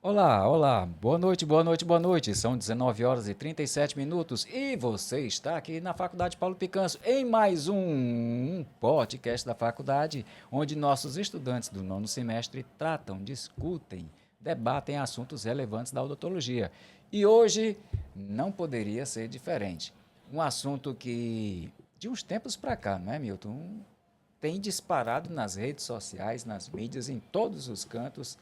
Olá, olá, boa noite, boa noite, boa noite. São 19 horas e 37 minutos e você está aqui na Faculdade Paulo Picanço em mais um podcast da faculdade, onde nossos estudantes do nono semestre tratam, discutem, debatem assuntos relevantes da odontologia. E hoje não poderia ser diferente. Um assunto que, de uns tempos para cá, não é, Milton? Tem disparado nas redes sociais, nas mídias, em todos os cantos.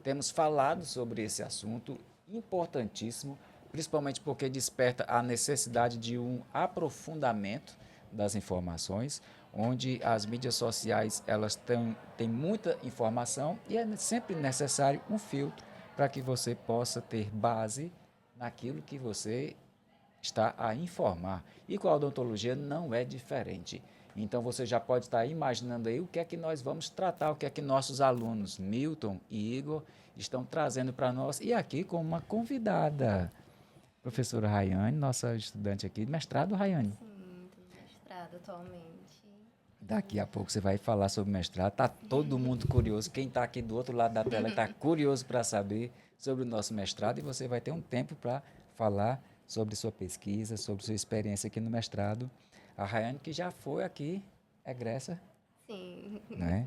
Temos falado sobre esse assunto importantíssimo, principalmente porque desperta a necessidade de um aprofundamento das informações, onde as mídias sociais elas têm muita informação e é sempre necessário um filtro para que você possa ter base naquilo que você está a informar. E com a odontologia não é diferente. Então você já pode estar imaginando aí o que é que nós vamos tratar, o que é que nossos alunos, Milton e Igor, estão trazendo para nós. E aqui com uma convidada, professora Rayane, nossa estudante aqui, mestrado Rayane. Sim, tô no mestrado atualmente. Daqui a pouco você vai falar sobre mestrado. Está todo mundo curioso. Quem está aqui do outro lado da tela está curioso para saber sobre o nosso mestrado e você vai ter um tempo para falar sobre sua pesquisa, sobre sua experiência aqui no mestrado. A Rayane, que já foi aqui, egressa, Sim, né?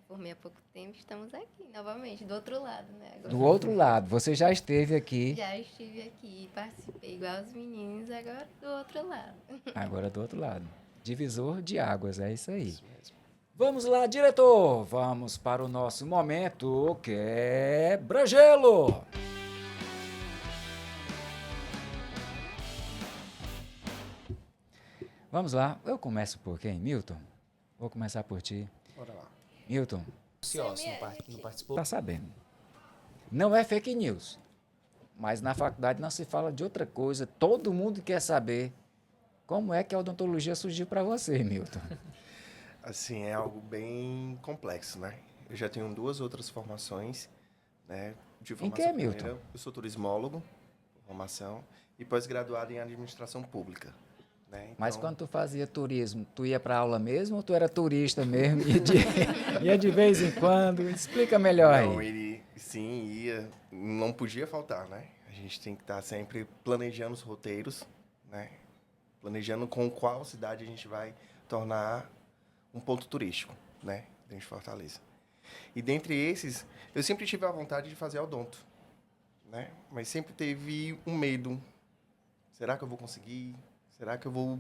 formei há pouco tempo, estamos aqui novamente, do outro lado, né? Agora. Do outro lado, você já esteve aqui, Já estive aqui, participei igual os meninos, agora do outro lado. agora do outro lado. Divisor de águas, é isso aí. Isso mesmo. Vamos lá, diretor! Vamos para o nosso momento quebra-gelo! Vamos lá, eu começo por quem? Milton? Vou começar por ti. Bora lá. Milton, Ansioso, não participou? tá sabendo. Não é fake news, mas na faculdade não se fala de outra coisa. Todo mundo quer saber como é que a odontologia surgiu para você, Milton. Assim, é algo bem complexo, né? Eu já tenho duas outras formações, né? De formação que, Milton? primeira, eu sou turismólogo, formação, e pós-graduado em administração pública, né? Mas Então, quando tu fazia turismo, tu ia para aula mesmo ou tu era turista mesmo? Ia de vez em quando? Explica melhor não, aí. ele sim ia, não podia faltar, né? A gente tem que estar sempre planejando os roteiros, né? Planejando com qual cidade a gente vai tornar um ponto turístico, né? Dentro de Fortaleza. E dentre esses, eu sempre tive a vontade de fazer odonto, né? Mas sempre teve um medo. Será que eu vou conseguir? Será que eu vou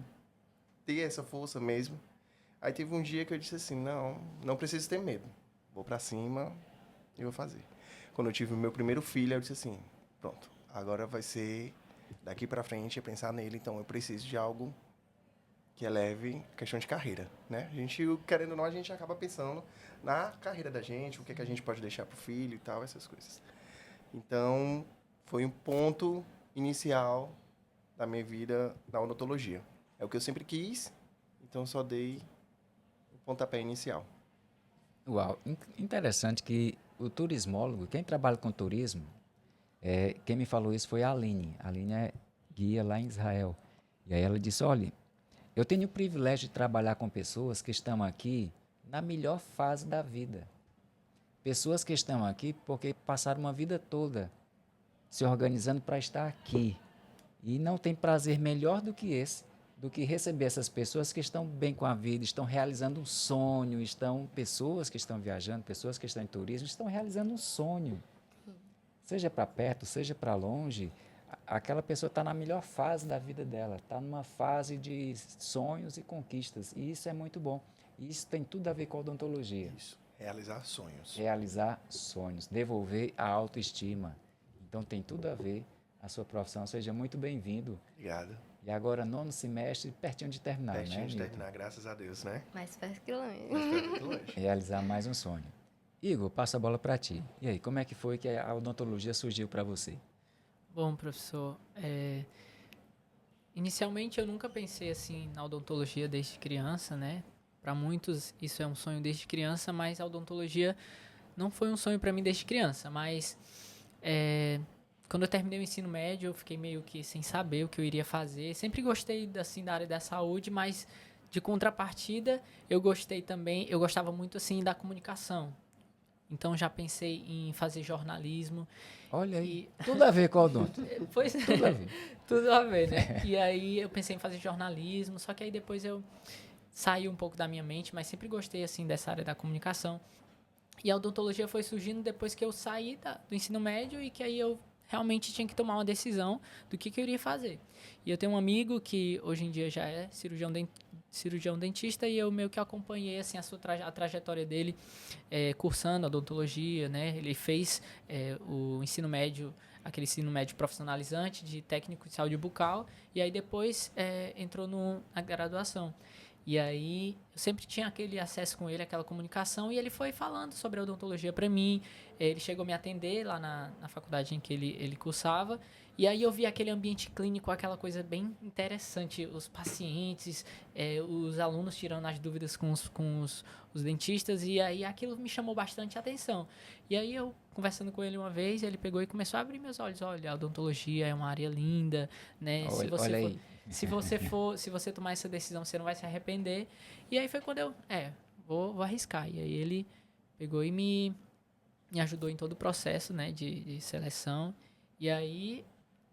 ter essa força mesmo? Aí teve um dia que eu disse assim, não preciso ter medo. Vou pra cima e vou fazer. Quando eu tive o meu primeiro filho, eu disse assim, pronto, agora vai ser daqui pra frente é pensar nele, então eu preciso de algo que eleve a questão de carreira, né? A gente, querendo ou não, a gente acaba pensando na carreira da gente, o que é que a gente pode deixar pro filho e tal, essas coisas. Então, foi um ponto inicial da minha vida na odontologia. É o que eu sempre quis, então só dei o pontapé inicial. Uau, interessante que o turismólogo, quem trabalha com turismo, quem me falou isso foi a Aline. A Aline é guia lá em Israel. E aí ela disse, olha, eu tenho o privilégio de trabalhar com pessoas que estão aqui na melhor fase da vida. Pessoas que estão aqui porque passaram uma vida toda se organizando para estar aqui. E não tem prazer melhor do que esse, do que receber essas pessoas que estão bem com a vida, estão realizando um sonho, pessoas que estão viajando, pessoas que estão em turismo, estão realizando um sonho. Seja para perto, seja para longe, aquela pessoa está na melhor fase da vida dela, está numa fase de sonhos e conquistas. E isso é muito bom. E isso tem tudo a ver com a odontologia. Isso, realizar sonhos. Realizar sonhos, devolver a autoestima. Então tem tudo a ver a sua profissão. Seja muito bem-vindo. Obrigado. E agora, nono semestre, pertinho de terminar, Pertinho né, de Milton? terminar, graças a Deus, né? Mais perto que longe. Mas foi muito longe. Realizar mais um sonho. Igor, passa a bola para ti. E aí, como é que foi que a odontologia surgiu para você? Bom, professor, inicialmente eu nunca pensei assim na odontologia desde criança, né? Para muitos isso é um sonho desde criança, mas a odontologia não foi um sonho para mim desde criança. Mas quando eu terminei o ensino médio, eu fiquei meio que sem saber o que eu iria fazer. Sempre gostei assim da área da saúde, mas de contrapartida eu gostava muito assim da comunicação. Então já pensei em fazer jornalismo. Olha aí, E, tudo a ver com o odonto. pois Tudo a ver. tudo a ver, né? E aí eu pensei em fazer jornalismo, só que aí depois eu saí um pouco da minha mente, mas sempre gostei assim dessa área da comunicação. E a odontologia foi surgindo depois que eu saí do ensino médio e que aí eu realmente tinha que tomar uma decisão do que eu iria fazer. E eu tenho um amigo que hoje em dia já é cirurgião dentista e eu meio que acompanhei assim a trajetória dele cursando odontologia, né? Ele fez o ensino médio, aquele ensino médio profissionalizante de técnico de saúde bucal e aí depois entrou na graduação. E aí, eu sempre tinha aquele acesso com ele, aquela comunicação, e ele foi falando sobre a odontologia para mim. Ele chegou a me atender lá na faculdade em que ele cursava. E aí eu vi aquele ambiente clínico, aquela coisa bem interessante. Os pacientes, os alunos tirando as dúvidas com os dentistas. E aí aquilo me chamou bastante atenção. E aí eu, conversando com ele uma vez, ele pegou e começou a abrir meus olhos. Olha, a odontologia é uma área linda, né? Olha aí. Se você tomar essa decisão, você não vai se arrepender. E aí foi quando eu, vou arriscar. E aí ele pegou e me ajudou em todo o processo, né, de seleção. E aí,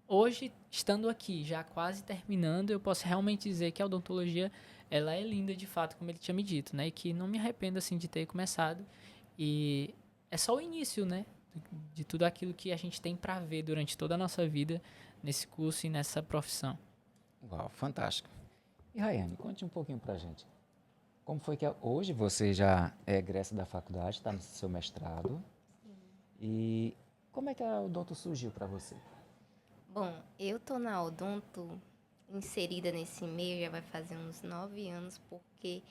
hoje, estando aqui, já quase terminando, eu posso realmente dizer que a odontologia, ela é linda de fato, como ele tinha me dito, né? E que não me arrependo, assim, de ter começado. E é só o início, né, de tudo aquilo que a gente tem para ver durante toda a nossa vida nesse curso e nessa profissão. Uau, fantástico. E Rayane, conte um pouquinho pra gente. Como foi que hoje você já é egressa da faculdade, está no seu mestrado? E como é que a odonto surgiu para você? Bom, eu tô na odonto inserida nesse meio já vai fazer uns 9 anos, porque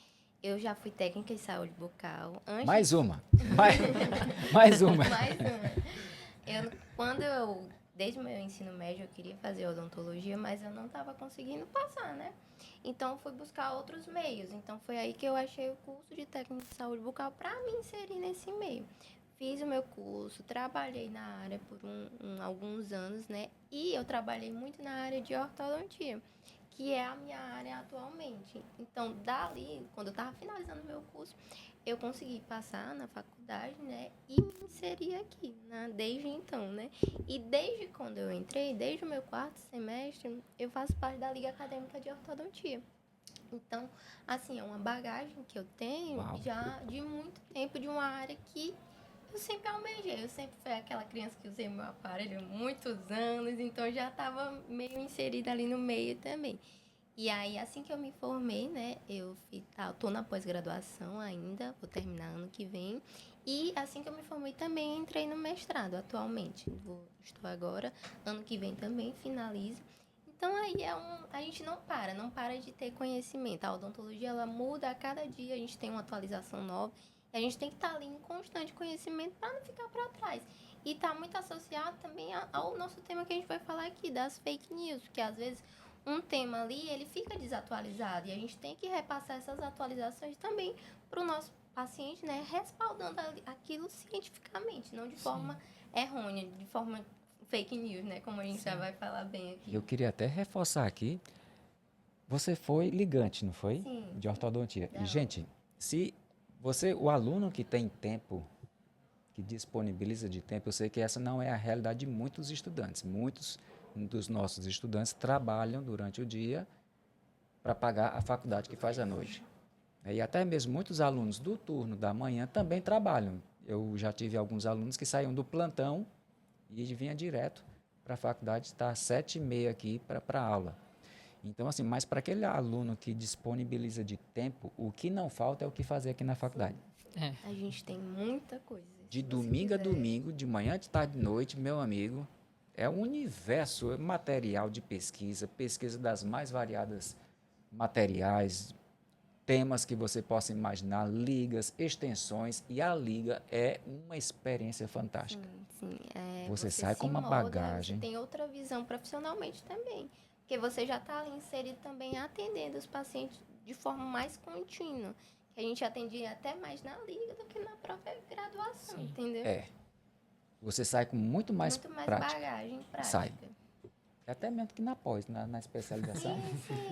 eu já fui técnica de saúde bucal. Mais uma. Mais uma. Mais uma. Desde o meu ensino médio, eu queria fazer odontologia, mas eu não estava conseguindo passar, né? Então, eu fui buscar outros meios. Então, foi aí que eu achei o curso de técnica de saúde bucal para me inserir nesse meio. Fiz o meu curso, trabalhei na área por alguns anos, né? E eu trabalhei muito na área de ortodontia, que é a minha área atualmente. Então, dali, quando eu estava finalizando o meu curso, eu consegui passar na faculdade, né? E me inseri aqui, né, desde então, né? E desde quando eu entrei, desde o meu 4º semestre, eu faço parte da Liga Acadêmica de Ortodontia. Então, assim, é uma bagagem que eu tenho já de muito tempo, de uma área que eu sempre almejei. Eu sempre fui aquela criança que usei meu aparelho há muitos anos, então eu já estava meio inserida ali no meio também. E aí, assim que eu me formei, né, eu tô na pós-graduação ainda, vou terminar ano que vem. E assim que eu me formei também entrei no mestrado atualmente. Estou agora, ano que vem também finalizo. Então aí a gente não para de ter conhecimento. A odontologia ela muda a cada dia, a gente tem uma atualização nova. E a gente tem que estar ali em constante conhecimento para não ficar para trás. E está muito associado também ao nosso tema que a gente vai falar aqui, das fake news, porque às vezes um tema ali, ele fica desatualizado e a gente tem que repassar essas atualizações também para o nosso paciente, né, respaldando aquilo cientificamente, não de forma errônea, de forma fake news, né, como a gente já vai falar bem aqui. Eu queria até reforçar aqui, você foi ligante, não foi? Sim. De ortodontia. E, gente, se o aluno que tem tempo, que disponibiliza de tempo, eu sei que essa não é a realidade de muitos estudantes. Muitos dos nossos estudantes trabalham durante o dia para pagar a faculdade que faz à noite. E até mesmo muitos alunos do turno da manhã também trabalham. Eu já tive alguns alunos que saíam do plantão e vinham direto para a faculdade, está às 7h30 aqui para a aula. Então, assim, mas para aquele aluno que disponibiliza de tempo, o que não falta é o que fazer aqui na faculdade. A gente tem muita coisa. De domingo a domingo, de manhã, de tarde, de noite, meu amigo, é um universo material de pesquisa das mais variadas materiais, temas que você possa imaginar, ligas, extensões, e a liga é uma experiência fantástica. Sim. Você sai com uma bagagem. Você tem outra visão profissionalmente também, porque você já está ali inserido também atendendo os pacientes de forma mais contínua. Que a gente atendia até mais na liga do que na própria graduação, entendeu? Você sai com muito mais prática. Bagagem prática. Sai. Até mesmo que na pós, na especialização.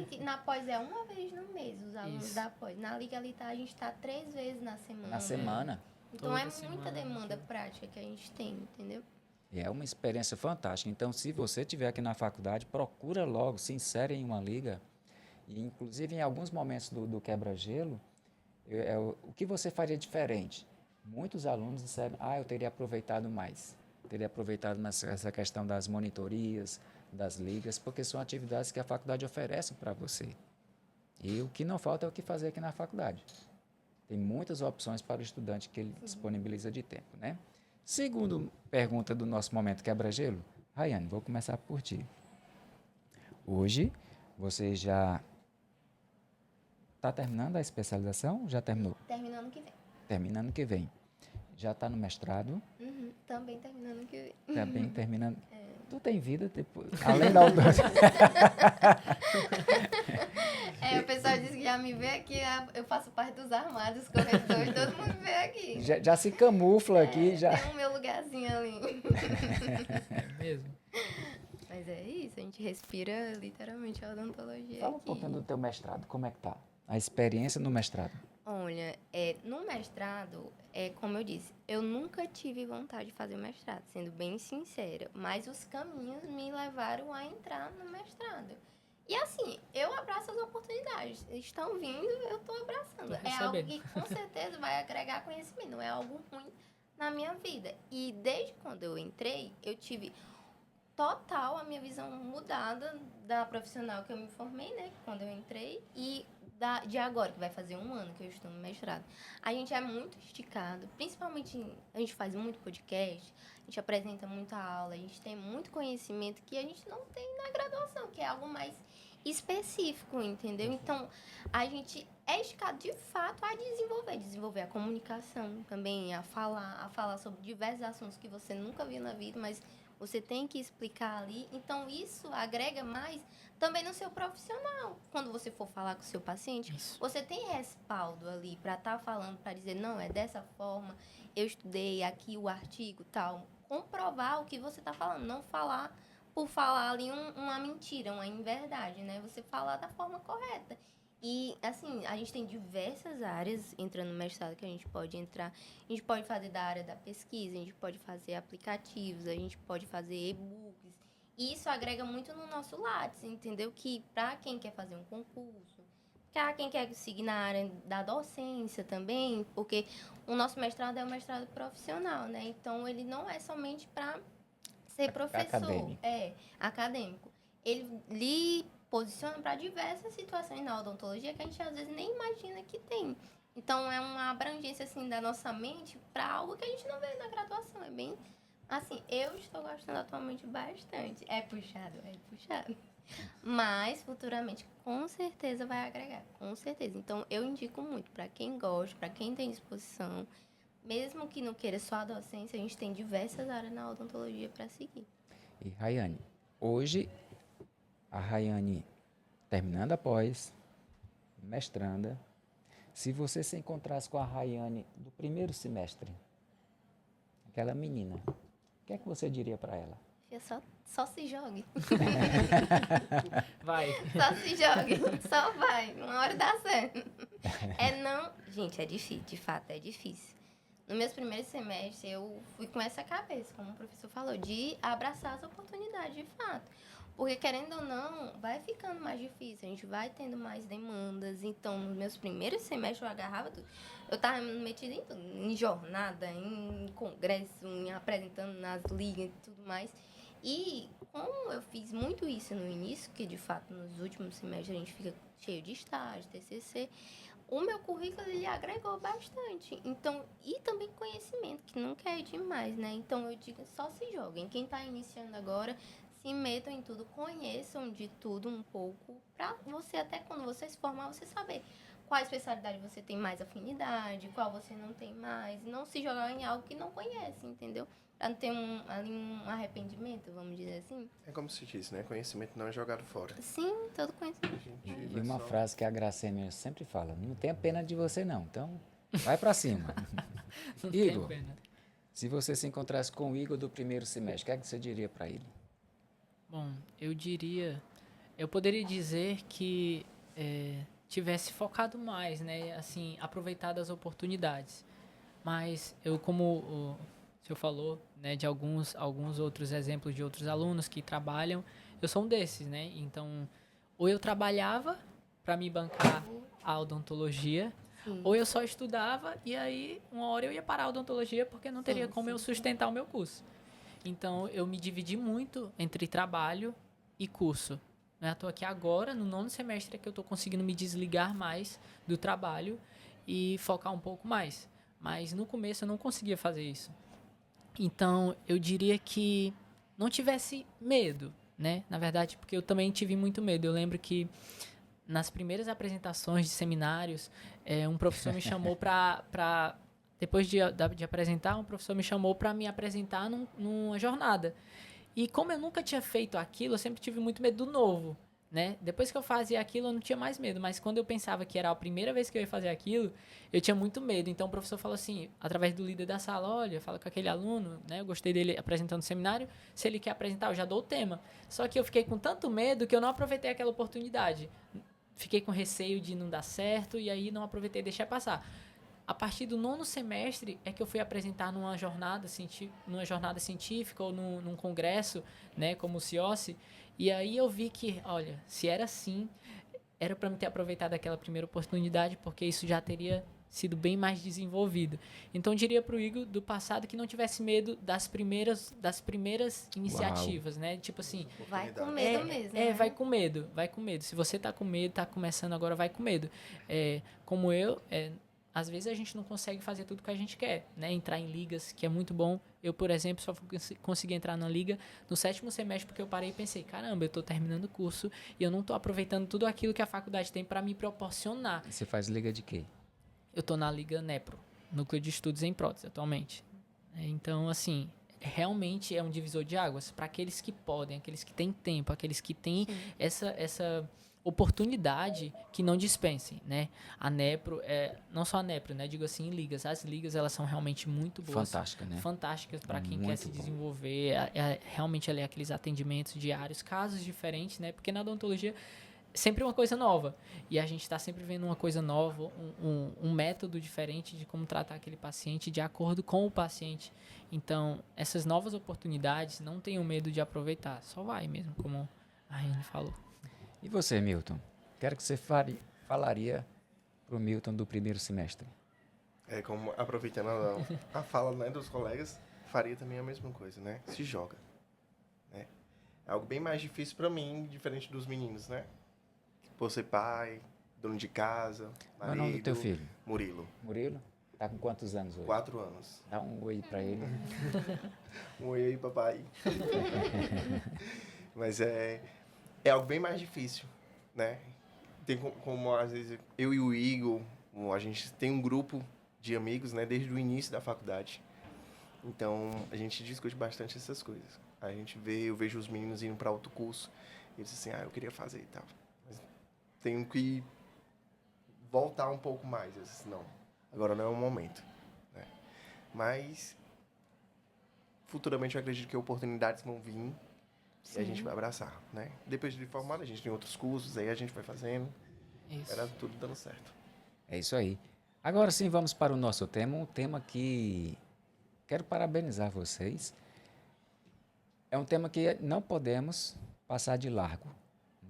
Sim. Na pós é uma vez no mês, os alunos da pós. Na liga ali a gente está 3 vezes na semana. Na semana. Então Toda é semana, muita demanda aquilo. prática que a gente tem, entendeu? E é uma experiência fantástica. Então, se você estiver aqui na faculdade, procura logo, se insere em uma liga. E, inclusive, em alguns momentos do quebra-gelo, o que você faria diferente? Muitos alunos disseram, eu teria aproveitado mais. Teria aproveitado essa questão das monitorias, das ligas, porque são atividades que a faculdade oferece para você. E o que não falta é o que fazer aqui na faculdade. Tem muitas opções para o estudante que ele disponibiliza de tempo, né? Segundo pergunta do nosso momento quebra-gelo, Rayane, vou começar por ti. Hoje, você já está terminando a especialização? Já terminou? Terminando que vem. Terminando que vem. Já está no mestrado? Uhum, também terminando que vem. Também terminando. Tu tem vida, tipo, além da odonto. O pessoal diz que já me vê aqui, eu faço parte dos armários, corredores, todo mundo vê aqui. Já se camufla aqui, já. Tem o meu lugarzinho ali. É mesmo? Mas é isso, a gente respira literalmente a odontologia Fala um aqui. pouquinho do teu mestrado, como é que tá? A experiência no mestrado. Olha, no mestrado, como eu disse, eu nunca tive vontade de fazer o mestrado, sendo bem sincera. Mas os caminhos me levaram a entrar no mestrado. E assim, eu abraço as oportunidades. Estão vindo, eu estou abraçando. Tô É algo recebendo. que com certeza vai agregar conhecimento, não é algo ruim na minha vida. E desde quando eu entrei, eu tive total a minha visão mudada da profissional que eu me formei, né? Quando eu entrei, e de agora, que vai fazer um ano que eu estou no mestrado. A gente é muito esticado, principalmente a gente faz muito podcast, a gente apresenta muita aula, a gente tem muito conhecimento que a gente não tem na graduação, que é algo mais específico, entendeu? Então, a gente é esticado de fato a desenvolver a comunicação também, a falar sobre diversos assuntos que você nunca viu na vida, mas você tem que explicar ali. Então, isso agrega mais também no seu profissional. Quando você for falar com o seu paciente, Isso. você tem respaldo ali para estar falando, para dizer, não, é dessa forma, eu estudei aqui o artigo, tal. Comprovar o que você está falando, não falar por falar ali uma mentira, uma inverdade, né? Você falar da forma correta. E, assim, a gente tem diversas áreas entrando no mestrado que a gente pode entrar. A gente pode fazer da área da pesquisa, a gente pode fazer aplicativos, a gente pode fazer e-books. E isso agrega muito no nosso Lattes, entendeu? Que para quem quer fazer um concurso, para quem quer seguir na área da docência também, porque o nosso mestrado é um mestrado profissional, né? Então, ele não é somente para ser professor, Acadêmico. acadêmico. Ele lhe posiciona para diversas situações na odontologia que a gente às vezes nem imagina que tem. Então, é uma abrangência assim da nossa mente para algo que a gente não vê na graduação. É bem assim, eu estou gostando atualmente bastante. É puxado. Mas futuramente com certeza vai agregar, com certeza. Então, eu indico muito para quem gosta, para quem tem disposição. Mesmo que não queira só a docência, a gente tem diversas áreas na odontologia para seguir. E Rayane, hoje, a Rayane, terminando a pós, mestranda, se você se encontrasse com a Rayane do primeiro semestre, aquela menina, o que é que você diria para ela? Só se jogue. Vai. Só se jogue. Só vai. Uma hora dá certo. Gente, é difícil. De fato, é difícil. No meus primeiros semestres, eu fui com essa cabeça, como o professor falou, de abraçar as oportunidades, de fato. Porque, querendo ou não, vai ficando mais difícil, a gente vai tendo mais demandas. Então, nos meus primeiros semestres, eu agarrava tudo. Eu estava metida em tudo, em jornada, em congresso, em apresentando nas ligas e tudo mais. E como eu fiz muito isso no início, que de fato nos últimos semestres a gente fica cheio de estágio, TCC, o meu currículo ele agregou bastante. Então, e também conhecimento, que nunca é demais, né? Então, eu digo, só se joguem. Quem está iniciando agora, se metam em tudo, conheçam de tudo um pouco, para você, até quando você se formar, você saber qual especialidade você tem mais afinidade, qual você não tem mais. Não se jogar em algo que não conhece, entendeu? Para não ter ali um arrependimento, vamos dizer assim. É como se diz, né? Conhecimento não é jogado fora. Sim, todo conhecimento. A gente E vai uma só- frase que a Gracêmia sempre fala, não tenha pena de você não, então vai para cima. Não Igor. tem pena. Se você se encontrasse com o Igor do primeiro semestre, o que é que você diria para ele? Bom, eu poderia dizer que tivesse focado mais, né? Assim, aproveitado as oportunidades. mas eu, como o senhor falou, né, de alguns outros exemplos de outros alunos que trabalham, eu sou um desses, né? Então, ou eu trabalhava para me bancar a odontologia, Sim. ou eu só estudava e aí uma hora eu ia parar a odontologia porque não teria Sim, como eu sim. sustentar o meu curso. Então, eu me dividi muito entre trabalho e curso. Não é à toa que agora, no 9º semestre, é que eu estou conseguindo me desligar mais do trabalho e focar um pouco mais. Mas no começo eu não conseguia fazer isso. Então, eu diria que não tivesse medo, né? Na verdade, porque eu também tive muito medo. Eu lembro que nas primeiras apresentações de seminários, um professor me chamou para depois de apresentar, um professor me chamou para me apresentar numa jornada. E como eu nunca tinha feito aquilo, eu sempre tive muito medo do novo, né? Depois que eu fazia aquilo, eu não tinha mais medo. Mas quando eu pensava que era a primeira vez que eu ia fazer aquilo, eu tinha muito medo. Então o professor falou assim, através do líder da sala, olha, fala com aquele aluno, né? Eu gostei dele apresentando o seminário. Se ele quer apresentar, eu já dou o tema. Só que eu fiquei com tanto medo que eu não aproveitei aquela oportunidade. Fiquei com receio de não dar certo e aí não aproveitei e deixei passar. A partir do 9º semestre é que eu fui apresentar numa jornada científica ou num congresso, né, como o CIOSSE, e aí eu vi que, olha, se era assim, era para me ter aproveitado aquela primeira oportunidade, porque isso já teria sido bem mais desenvolvido. Então eu diria para o Igor do passado que não tivesse medo das primeiras iniciativas, né? Tipo assim, Vai com medo mesmo, né? vai com medo, vai com medo. Se você tá com medo, tá começando agora, vai com medo. Como eu, às vezes a gente não consegue fazer tudo que a gente quer, né? Entrar em ligas, que é muito bom. Eu, por exemplo, só consegui entrar na liga no 7º semestre porque eu parei e pensei, caramba, eu tô terminando o curso e eu não tô aproveitando tudo aquilo que a faculdade tem para me proporcionar. Você faz liga de quê? Eu tô na liga NEPRO, Núcleo de Estudos em Prótese, atualmente. Então, assim, realmente é um divisor de águas para aqueles que podem, aqueles que têm tempo, aqueles que têm essa oportunidade que não dispensem, né? A NEPRO, não só a NEPRO, né? Digo assim, ligas. As ligas, elas são realmente muito boas. Fantástica, né? Fantásticas para quem Muito quer se bom. desenvolver. Realmente ali aqueles atendimentos diários, casos diferentes, né? Porque na odontologia sempre uma coisa nova. E a gente está sempre vendo uma coisa nova, um método diferente de como tratar aquele paciente de acordo com o paciente. Então, essas novas oportunidades, não tenham medo de aproveitar. Só vai mesmo, como a Raine falou. E você, Milton? Quero que você falaria para o Milton do primeiro semestre. Como aproveitando a fala, né, dos colegas, faria também a mesma coisa, né? Se joga, né? É algo bem mais difícil para mim, diferente dos meninos, né? Por ser pai, dono de casa, Qual é o nome do teu filho? Murilo. Murilo? Tá com quantos anos hoje? 4 anos. Dá um oi para ele. Um oi aí, papai. Mas é algo bem mais difícil, né? Tem como às vezes eu e o Igor, a gente tem um grupo de amigos, né, desde o início da faculdade. Então, a gente discute bastante essas coisas. Eu vejo os meninos indo para outro curso, e eles assim, eu queria fazer e tal. Mas tenho que voltar um pouco mais. Eu disse, não, agora não é o momento, né? Mas futuramente eu acredito que oportunidades vão vir. Sim. E a gente vai abraçar, né? Depois de formado, a gente tem outros cursos, aí a gente vai fazendo. Isso. Era tudo dando certo. É isso aí. Agora sim, vamos para o nosso tema, um tema que quero parabenizar vocês. É um tema que não podemos passar de largo,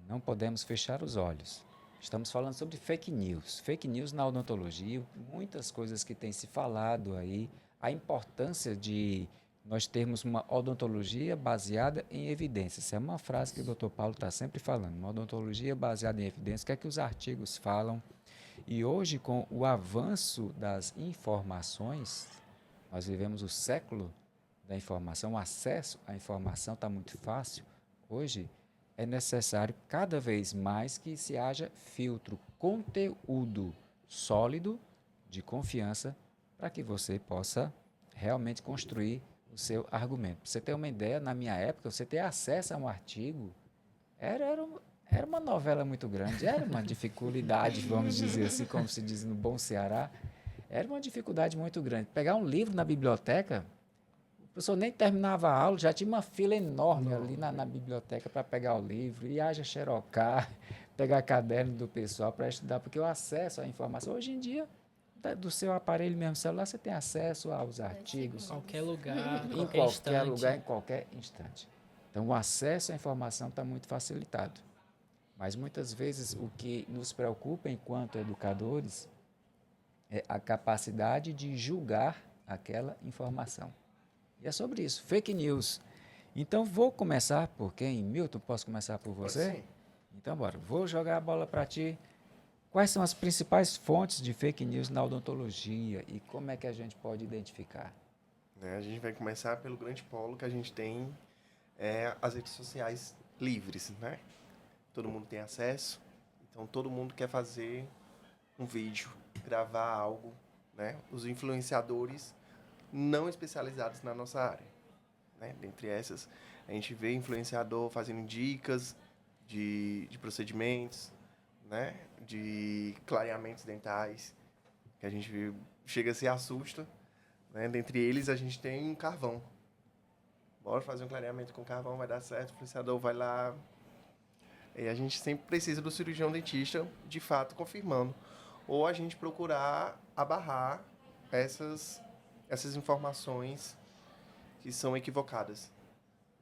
não podemos fechar os olhos. Estamos falando sobre fake news na odontologia, muitas coisas que têm se falado aí, a importância de nós termos uma odontologia baseada em evidências. Essa é uma frase que o Dr. Paulo está sempre falando, uma odontologia baseada em evidências, o que é que os artigos falam. E hoje, com o avanço das informações, nós vivemos o século da informação, o acesso à informação está muito fácil. Hoje é necessário cada vez mais que se haja filtro, conteúdo sólido, de confiança, para que você possa realmente construir o seu argumento. Para você ter uma ideia, na minha época, você ter acesso a um artigo era uma novela muito grande, era uma dificuldade, vamos dizer assim, como se diz no bom Ceará, era uma dificuldade muito grande. Pegar um livro na biblioteca, o professor nem terminava a aula, já tinha uma fila enorme ali na biblioteca para pegar o livro, e haja xerocar, pegar caderno do pessoal para estudar, porque o acesso à informação, hoje em dia, do seu aparelho mesmo celular, você tem acesso aos artigos Qualquer lugar, em qualquer qualquer instante. lugar, em qualquer instante. Então, o acesso à informação está muito facilitado. Mas, muitas vezes, o que nos preocupa enquanto educadores é a capacidade de julgar aquela informação. E é sobre isso, fake news. Então, vou começar por quem? Milton, posso começar por você? Sim. Então, bora. Vou jogar a bola para ti. Quais são as principais fontes de fake news na odontologia e como é que a gente pode identificar? Né, a gente vai começar pelo grande polo que a gente tem, as redes sociais livres, né? Todo mundo tem acesso, então todo mundo quer fazer um vídeo, gravar algo, né? Os influenciadores não especializados na nossa área, né? Dentre essas, a gente vê influenciador fazendo dicas de procedimentos, né? De clareamentos dentais, que a gente chega a se assusta, né? Dentre eles, a gente tem carvão. Bora fazer um clareamento com carvão, vai dar certo, o influenciador vai lá. E a gente sempre precisa do cirurgião dentista, de fato, confirmando. Ou a gente procurar abarrar essas informações que são equivocadas,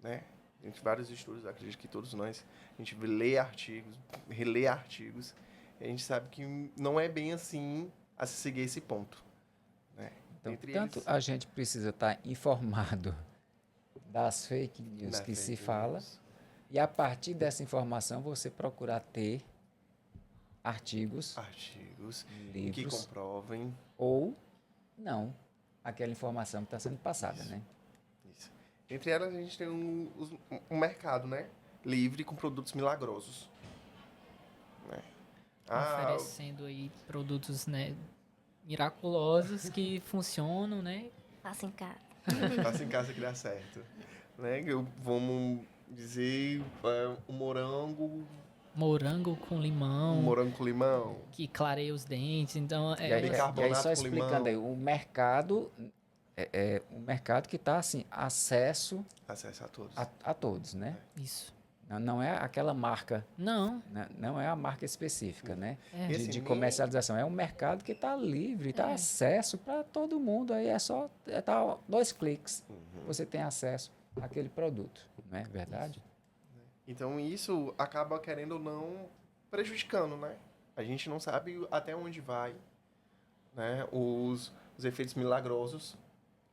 né? Entre vários estudos, acredito que todos nós, a gente lê artigos, relê artigos, e a gente sabe que não é bem assim a se seguir esse ponto, né? Então, Entre tanto eles, a gente precisa estar informado das fake news na que se fake fala, news, e a partir dessa informação você procurar ter artigos, artigos que livros comprovem ou não aquela informação que está sendo passada, né? isso. Entre elas, a gente tem um mercado, né? Livre com produtos milagrosos. Né? Oferecendo aí produtos, né, miraculosos que funcionam, né? Faça em casa. Faça em casa que dá certo. Né? Vamos dizer, um Morango com limão, morango com limão. que clareia os dentes. Então, E aí, bicarbonato só com explicando aí, limão. o mercado é um mercado que está assim, acesso Acesso a todos. a todos, né? isso. Não é aquela marca, Não, não é a marca específica, né? é. Esse De nem- comercialização. É um mercado que está livre, está É. acesso para todo mundo. Aí é só tá 2 cliques, você tem acesso àquele produto, não é verdade? Então, isso acaba, querendo ou não, prejudicando, né? A gente não sabe até onde vai, né? Os efeitos milagrosos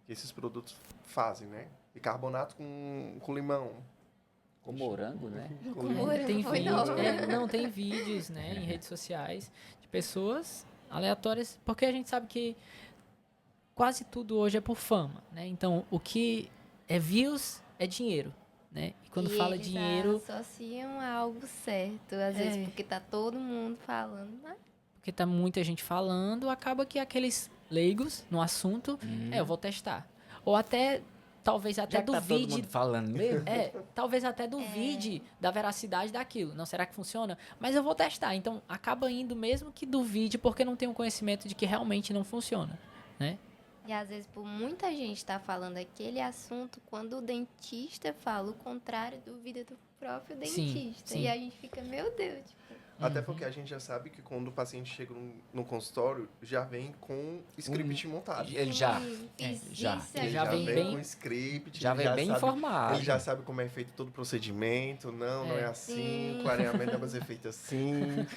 que esses produtos fazem, né? Bicarbonato com limão. Com morango, né? Com limão. morango. Tem Foi vídeos, não. não, tem vídeos, né, em redes sociais de pessoas aleatórias, porque a gente sabe que quase tudo hoje é por fama, né? Então, o que é views é dinheiro, né? E quando fala eles dinheiro, associam a algo certo. Às vezes porque tá todo mundo falando, né? porque tá muita gente falando, acaba que aqueles leigos no assunto, eu vou testar. Ou até, talvez até Já que tá todo duvide mundo falando mesmo, talvez até duvide da veracidade daquilo. Não, será que funciona? Mas eu vou testar. Então, acaba indo mesmo que duvide, porque não tem o conhecimento de que realmente não funciona, né? E às vezes, por muita gente tá falando aquele assunto, quando o dentista fala o contrário, duvida do próprio Sim, dentista. sim. E a gente fica, meu Deus, tipo, Até porque a gente já sabe que quando o paciente chega no consultório, já vem com script montado. ele já, fiz já. isso Ele já já vem vem bem- com script. já ele vem bem sabe, informado. Ele já sabe como é feito todo o procedimento. Não é assim. Sim. O clareamento deve ser feito assim.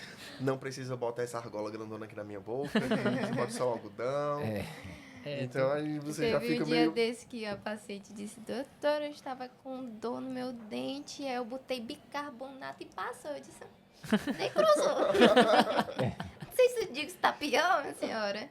Não precisa botar essa argola grandona aqui na minha boca. Você bota só o algodão. Então aí você já teve fica um dia meio... desse que a paciente disse, doutora, eu estava com dor no meu dente, aí eu botei bicarbonato e passou. Eu disse, nem cruzou. Não sei se eu digo se tá pior, minha senhora.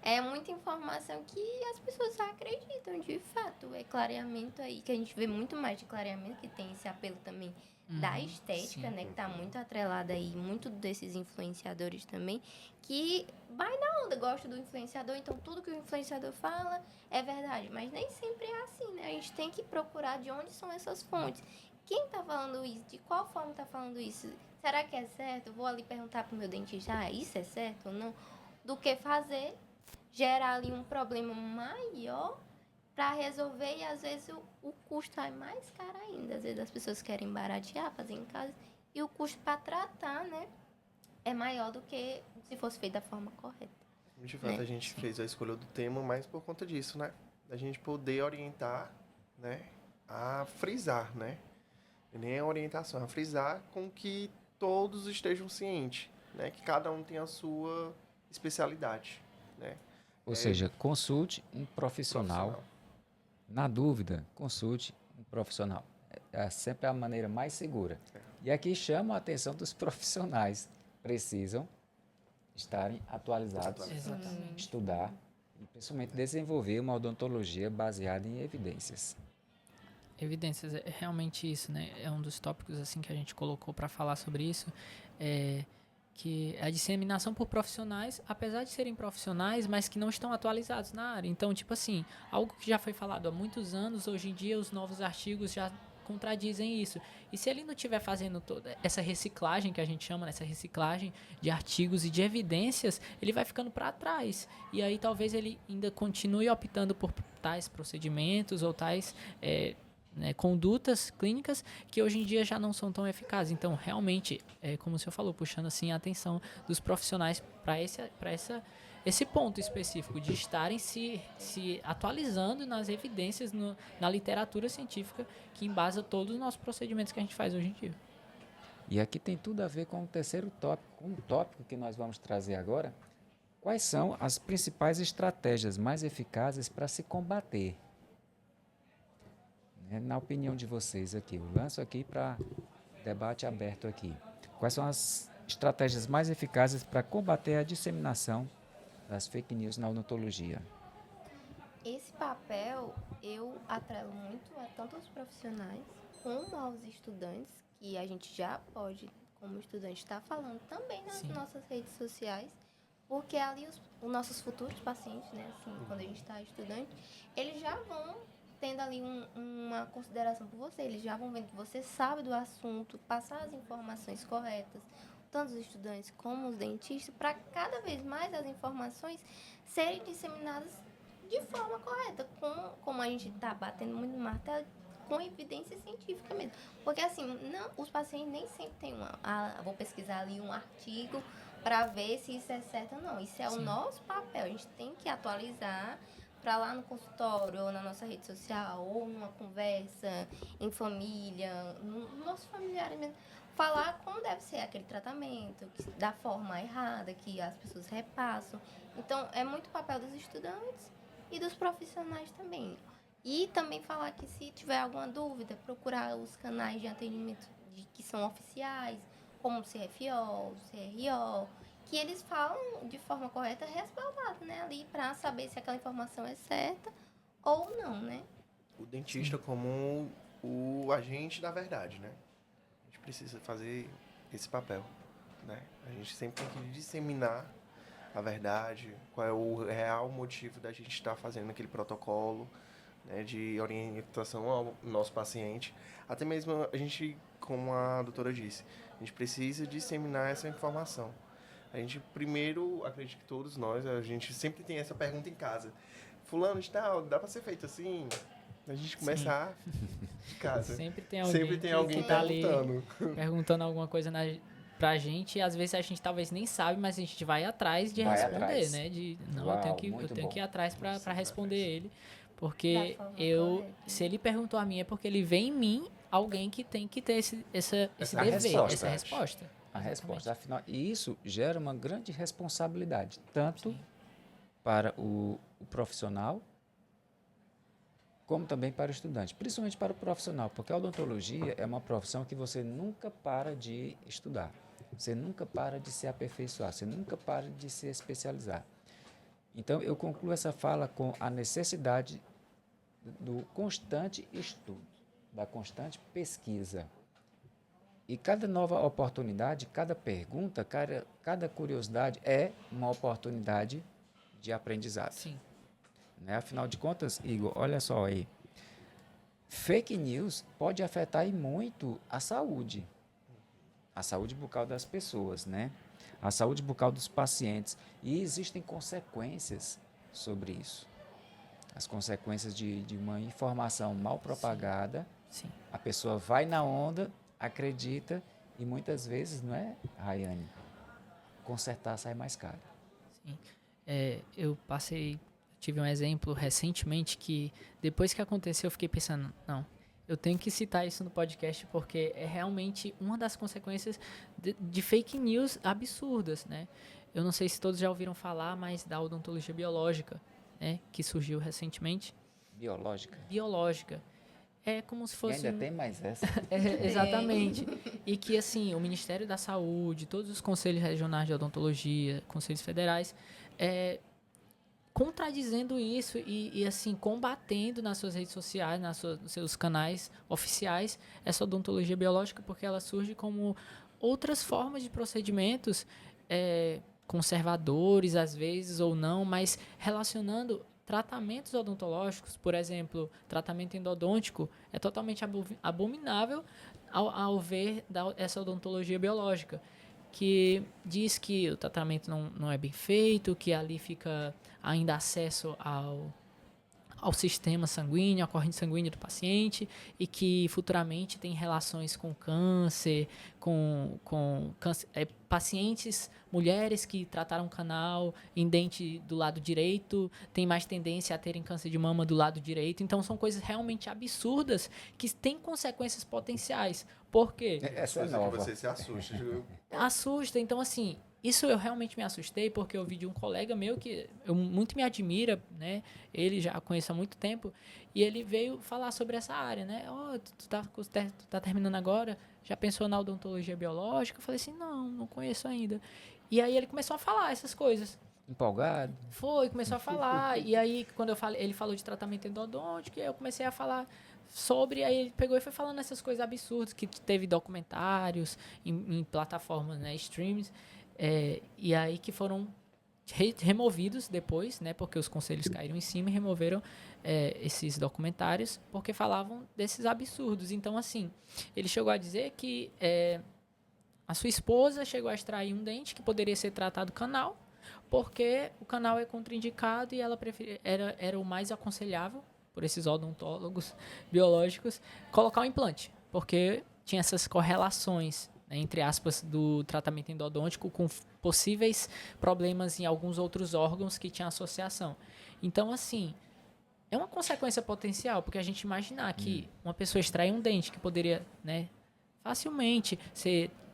É muita informação que as pessoas acreditam, de fato. É clareamento aí, que a gente vê muito mais de clareamento, que tem esse apelo também da estética, sim. né? Que tá muito atrelada aí, muito desses influenciadores também, que vai na onda, gosta do influenciador, então tudo que o influenciador fala é verdade. Mas nem sempre é assim, né? A gente tem que procurar de onde são essas fontes. Quem tá falando isso? De qual forma tá falando isso? Será que é certo? Eu vou ali perguntar pro meu dentista, isso é certo ou não? Do que fazer, gerar ali um problema maior para resolver, e às vezes o custo é mais caro ainda. Às vezes as pessoas querem baratear, fazer em casa, e o custo para tratar, né, é maior do que se fosse feito da forma correta. De fato, Né? a gente fez a escolha do tema mais por conta disso, né? Da gente poder orientar, né? A frisar, né? E nem a orientação, a frisar com que todos estejam cientes, né? Que cada um tem a sua especialidade, né? Ou seja, consulte um profissional. Na dúvida, consulte um profissional. É sempre a maneira mais segura. E aqui chama a atenção dos profissionais. Precisam estarem atualizados, Exatamente. estudar e principalmente desenvolver uma odontologia baseada em evidências. Evidências, é realmente isso, né? É um dos tópicos assim que a gente colocou para falar sobre isso, é que a disseminação por profissionais, apesar de serem profissionais, mas que não estão atualizados na área. Então, tipo assim, algo que já foi falado há muitos anos, hoje em dia os novos artigos já contradizem isso. E se ele não estiver fazendo toda essa reciclagem que a gente chama, essa reciclagem de artigos e de evidências, ele vai ficando para trás. E aí talvez ele ainda continue optando por tais procedimentos ou tais né, condutas clínicas que hoje em dia já não são tão eficazes. Então, realmente, como o senhor falou, puxando assim a atenção dos profissionais para esse ponto específico de estarem se atualizando nas evidências, na literatura científica que embasa todos os nossos procedimentos que a gente faz hoje em dia. E aqui tem tudo a ver com o terceiro tópico, com o tópico que nós vamos trazer agora. Quais são as principais estratégias mais eficazes para se combater? Na opinião de vocês aqui, eu lanço aqui para debate aberto aqui. Quais são as estratégias mais eficazes para combater a disseminação das fake news na odontologia? Esse papel eu atrelo muito a tanto os profissionais como aos estudantes, que a gente já pode, como estudante, estar falando também nas Sim. nossas redes sociais, porque ali os nossos futuros pacientes, né, assim, quando a gente está estudante, eles já vão tendo ali uma consideração por você, eles já vão vendo que você sabe do assunto, passar as informações corretas, tanto os estudantes como os dentistas, para cada vez mais as informações serem disseminadas de forma correta, como a gente está batendo muito no martelo, com evidência científica mesmo. Porque assim, não, os pacientes nem sempre têm vou pesquisar ali um artigo para ver se isso é certo ou não. Isso é Sim. o nosso papel. A gente tem que atualizar para lá no consultório, ou na nossa rede social, ou numa conversa em família, no nosso familiar mesmo, falar como deve ser aquele tratamento, da forma errada que as pessoas repassam. Então, é muito papel dos estudantes e dos profissionais também. E também falar que se tiver alguma dúvida, procurar os canais de atendimento que são oficiais, como o CFO, o CRO, que eles falam de forma correta, respaldado, né, ali para saber se aquela informação é certa ou não, né? O dentista como o agente da verdade, né? A gente precisa fazer esse papel, né? A gente sempre tem que disseminar a verdade, qual é o real motivo da gente estar fazendo aquele protocolo, né, de orientação ao nosso paciente. Até mesmo a gente, como a doutora disse, a gente precisa disseminar essa informação. A gente primeiro, acredito que todos nós, a gente sempre tem essa pergunta em casa. Fulano de tal, dá para ser feito assim? A gente começar de casa. Sempre tem alguém, Sempre tem alguém que tá ali perguntando. perguntando alguma coisa pra gente, e às vezes a gente talvez nem sabe, mas a gente vai atrás de Vai responder, atrás. né? Não, Uau, eu tenho que, muito bom. ir atrás pra responder ele. Da Porque forma correta. se ele perguntou a mim, é porque ele vê em mim alguém que tem que ter esse Essa dever, resposta. essa resposta. A Exatamente. resposta, afinal, e isso gera uma grande responsabilidade, tanto Sim. para o profissional, como também para o estudante, principalmente para o profissional, porque a odontologia é uma profissão que você nunca para de estudar, você nunca para de se aperfeiçoar, você nunca para de se especializar. Então, eu concluo essa fala com a necessidade do constante estudo, da constante pesquisa. E cada nova oportunidade, cada pergunta, cada curiosidade é uma oportunidade de aprendizado. Sim. Né? Afinal de contas, Igor, olha só aí. Fake news pode afetar e muito a saúde bucal das pessoas, né? A saúde bucal dos pacientes. E existem consequências sobre isso. As consequências de uma informação mal propagada. Sim. A pessoa vai na onda, acredita e muitas vezes, não é, Rayane? Consertar sai mais caro. Sim. eu tive um exemplo recentemente que depois que aconteceu eu fiquei pensando, não, eu tenho que citar isso no podcast porque é realmente uma das consequências de fake news absurdas, né? Eu não sei se todos já ouviram falar, mas da odontologia biológica, né, que surgiu recentemente. Biológica. Biológica. É como se E fosse... ainda tem mais essa. Exatamente. E que, assim, o Ministério da Saúde, todos os conselhos regionais de odontologia, conselhos federais, contradizendo isso e, assim, combatendo nas suas redes sociais, nos seus canais oficiais, essa odontologia biológica, porque ela surge como outras formas de procedimentos conservadores, às vezes, ou não, mas relacionando tratamentos odontológicos, por exemplo, tratamento endodôntico, é totalmente abominável ao ver essa odontologia biológica, que diz que o tratamento não é bem feito, que ali fica ainda acesso ao sistema sanguíneo, à corrente sanguínea do paciente, e que futuramente tem relações com câncer, com câncer, pacientes, mulheres que trataram canal em dente do lado direito, têm mais tendência a terem câncer de mama do lado direito. Então, são coisas realmente absurdas que têm consequências potenciais. Por quê? Essa é Coisa nova. que você se assusta. Assusta. Então, assim, isso eu realmente me assustei porque eu vi de um colega meu que eu muito me admira, né? Ele já conheço há muito tempo e ele veio falar sobre essa área, né? Tu tá terminando agora, já pensou na odontologia biológica? Eu falei assim, não conheço ainda. E aí ele começou a falar essas coisas. Empolgado? Começou a falar. E aí, quando ele falou de tratamento endodôntico, eu comecei a falar sobre, aí ele pegou e foi falando essas coisas absurdas, que teve documentários em plataformas, né, streams, e aí que foram removidos depois, né, porque os conselhos caíram em cima e removeram esses documentários, porque falavam desses absurdos. Então, assim, ele chegou a dizer que a sua esposa chegou a extrair um dente que poderia ser tratado canal, porque o canal é contraindicado e ela era o mais aconselhável por esses odontólogos biológicos, colocar um implante, porque tinha essas correlações, né, entre aspas, do tratamento endodôntico com possíveis problemas em alguns outros órgãos que tinham associação. Então, assim, é uma consequência potencial, porque a gente imaginar que uma pessoa extrai um dente que poderia, né, facilmente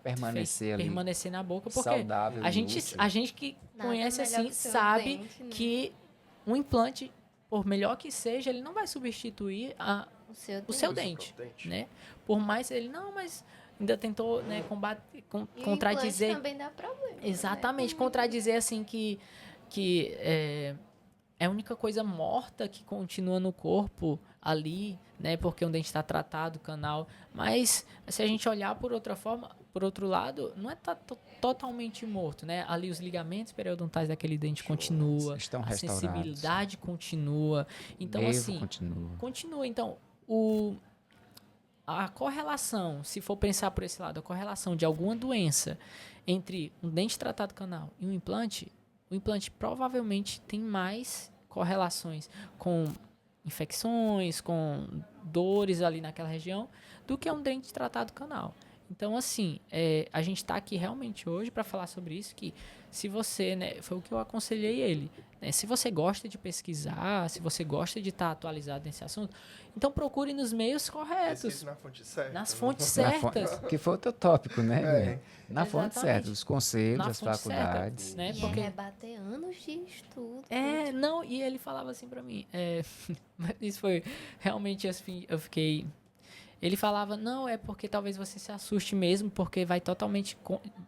permanecer na boca, porque saudável, a gente que Nada conhece melhor assim que seu sabe dente, né? que um implante, por melhor que seja, ele não vai substituir o seu dente, né? Por mais ele mas ainda tentou, né, combater, E contradizer. o implante também dá problema. Exatamente, né? contradizer assim que é a única coisa morta que continua no corpo ali, né? Porque o dente está tratado, o canal. Mas se a gente olhar por outro lado, não é totalmente morto, né? Ali os ligamentos periodontais daquele dente continua, estão a restaurados. sensibilidade continua. Então, Nervo assim, continua. Então, a correlação, se for pensar por esse lado, a correlação de alguma doença entre um dente tratado canal e um implante, o implante provavelmente tem mais correlações com infecções, com dores ali naquela região, do que um dente tratado canal. Então, assim, a gente está aqui realmente hoje para falar sobre isso, que se você, né, foi o que eu aconselhei ele, né, se você gosta de pesquisar, se você gosta de estar atualizado nesse assunto, então procure nos meios corretos. Pesquise na fonte certa. Nas fontes certas. Que foi o teu tópico, né? velho? Na fonte Exatamente. certa, os conselhos, Na as fonte faculdades. certa, né? E Porque rebater anos de estudo. não, e ele falava assim pra mim, isso foi realmente assim, eu fiquei. Ele falava, não, é porque talvez você se assuste mesmo, porque vai totalmente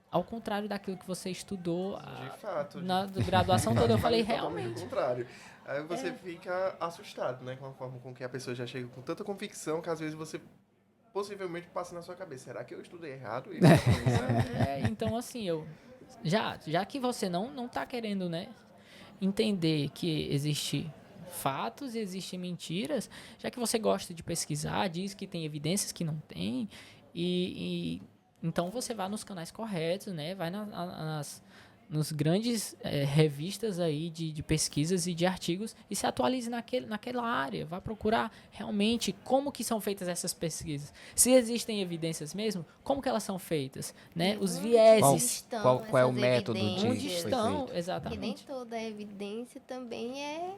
ao contrário daquilo que você estudou De fato. na graduação toda. Eu falei, Totalmente realmente. o contrário. Aí você fica assustado, né? Com a forma com que a pessoa já chega com tanta convicção que às vezes você possivelmente passa na sua cabeça. Será que eu estudei errado? E Então, assim, já que você não tá querendo, né, entender que existe fatos e existem mentiras, já que você gosta de pesquisar, diz que tem evidências que não tem, então você vai nos canais corretos, né, vai nos grandes revistas aí de pesquisas e de artigos e se atualize naquela área. Vá procurar realmente como que são feitas essas pesquisas. Se existem evidências mesmo, como que elas são feitas, né? Os vieses. Qual é o método de Onde foi estão, feito? Porque nem exatamente. toda evidência também é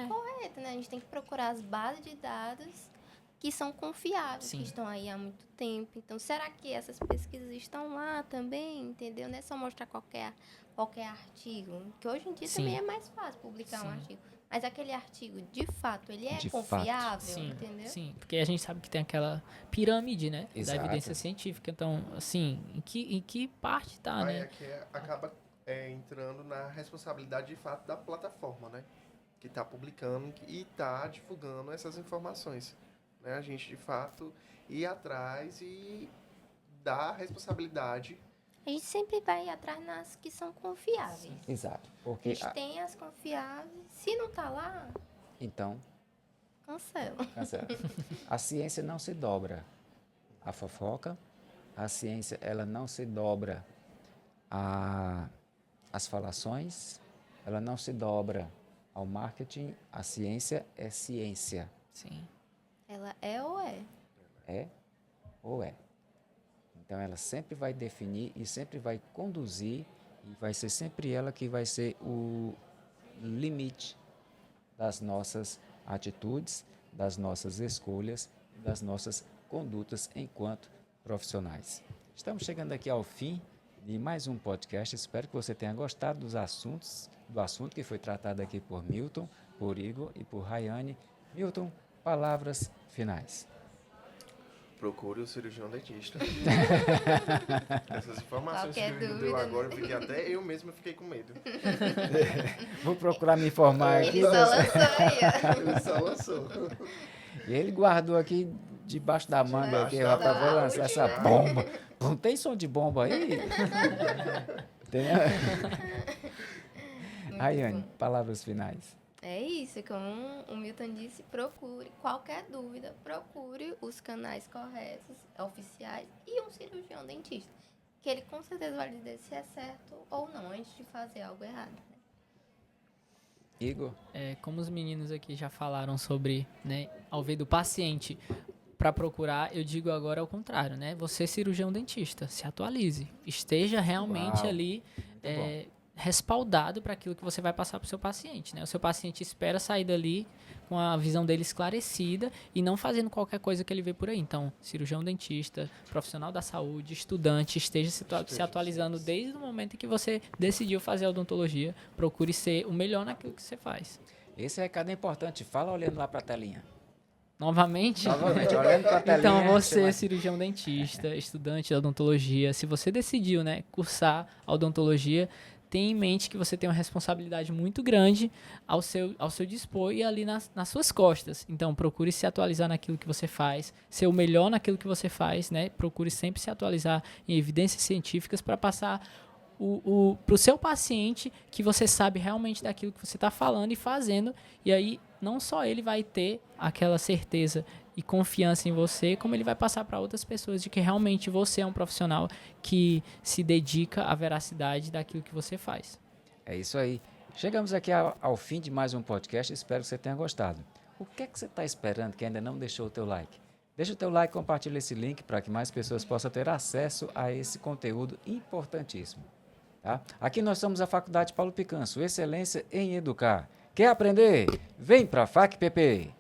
correta, né? A gente tem que procurar as bases de dados que são confiáveis, Sim. que estão aí há muito tempo. Então, será que essas pesquisas estão lá também, entendeu? Não é só mostrar qualquer artigo, que hoje em dia Sim. também é mais fácil publicar um Sim. artigo. Mas aquele artigo, de fato, ele é De confiável, Sim, entendeu? sim, porque a gente sabe que tem aquela pirâmide, né, Exato. da evidência científica. Então, assim, em que parte tá, Aí né? aqui acaba entrando na responsabilidade de fato da plataforma, né? Que está publicando e está divulgando essas informações. Né? A gente, de fato, ir atrás e dar responsabilidade. A gente sempre vai atrás nas que são confiáveis. Exato. A Porque, gente tem as confiáveis. Se não tá lá, então, cancela. cancela. A ciência não se dobra à fofoca, a ciência ela não se dobra às falações, ela não se dobra ao marketing, a ciência é ciência. Sim. Ela é ou é? É ou é. Então ela sempre vai definir e sempre vai conduzir e vai ser sempre ela que vai ser o limite das nossas atitudes, das nossas escolhas, das nossas condutas enquanto profissionais. Estamos chegando aqui ao fim de mais um podcast. Espero que você tenha gostado do assunto que foi tratado aqui por Milton, por Igor e por Rayane. Milton, palavras finais. Procure o cirurgião dentista. Essas informações Qualquer que o Igor dúvida, deu né? agora, eu mesmo fiquei com medo. Vou procurar me informar aqui. Ele só lançou aí, ó. Ele só lançou. E ele guardou aqui debaixo da manga aqui, Debaixo da rapaz, vou manga. lançar essa bomba. Não tem som de bomba aí? Tem? Muito Rayane, bom. palavras finais. É isso, como o Milton disse, procure. Qualquer dúvida, procure os canais corretos, oficiais e um cirurgião dentista. Que ele com certeza vai dizer se é certo ou não, antes de fazer algo errado. Né? Igor, Como os meninos aqui já falaram sobre, né, ao ver do paciente para procurar, eu digo agora ao contrário, né? Você, cirurgião dentista, se atualize. Esteja realmente Uau, ali bom. respaldado para aquilo que você vai passar para o seu paciente, né? O seu paciente espera sair dali com a visão dele esclarecida e não fazendo qualquer coisa que ele vê por aí. Então, cirurgião dentista, profissional da saúde, estudante, esteja se atualizando desde o momento em que você decidiu fazer a odontologia. Procure ser o melhor naquilo que você faz. esse recado é importante. Fala olhando lá para a telinha. Novamente, Novamente, olhando para a telinha. então você, vai- cirurgião dentista, estudante de odontologia, se você decidiu, né, cursar a odontologia, tenha em mente que você tem uma responsabilidade muito grande ao seu dispor e ali nas suas costas. Então, procure se atualizar naquilo que você faz, ser o melhor naquilo que você faz, né? Procure sempre se atualizar em evidências científicas para passar para o seu paciente que você sabe realmente daquilo que você está falando e fazendo. E aí, não só ele vai ter aquela certeza e confiança em você, como ele vai passar para outras pessoas de que realmente você é um profissional que se dedica à veracidade daquilo que você faz. É isso aí. Chegamos aqui ao fim de mais um podcast. Espero que você tenha gostado. O que é que você está esperando que ainda não deixou o teu like? Deixa o teu like e compartilha esse link para que mais pessoas possam ter acesso a esse conteúdo importantíssimo. Tá? Aqui nós somos a Faculdade Paulo Picanço, excelência em educar. Quer aprender? Vem para a FACPP!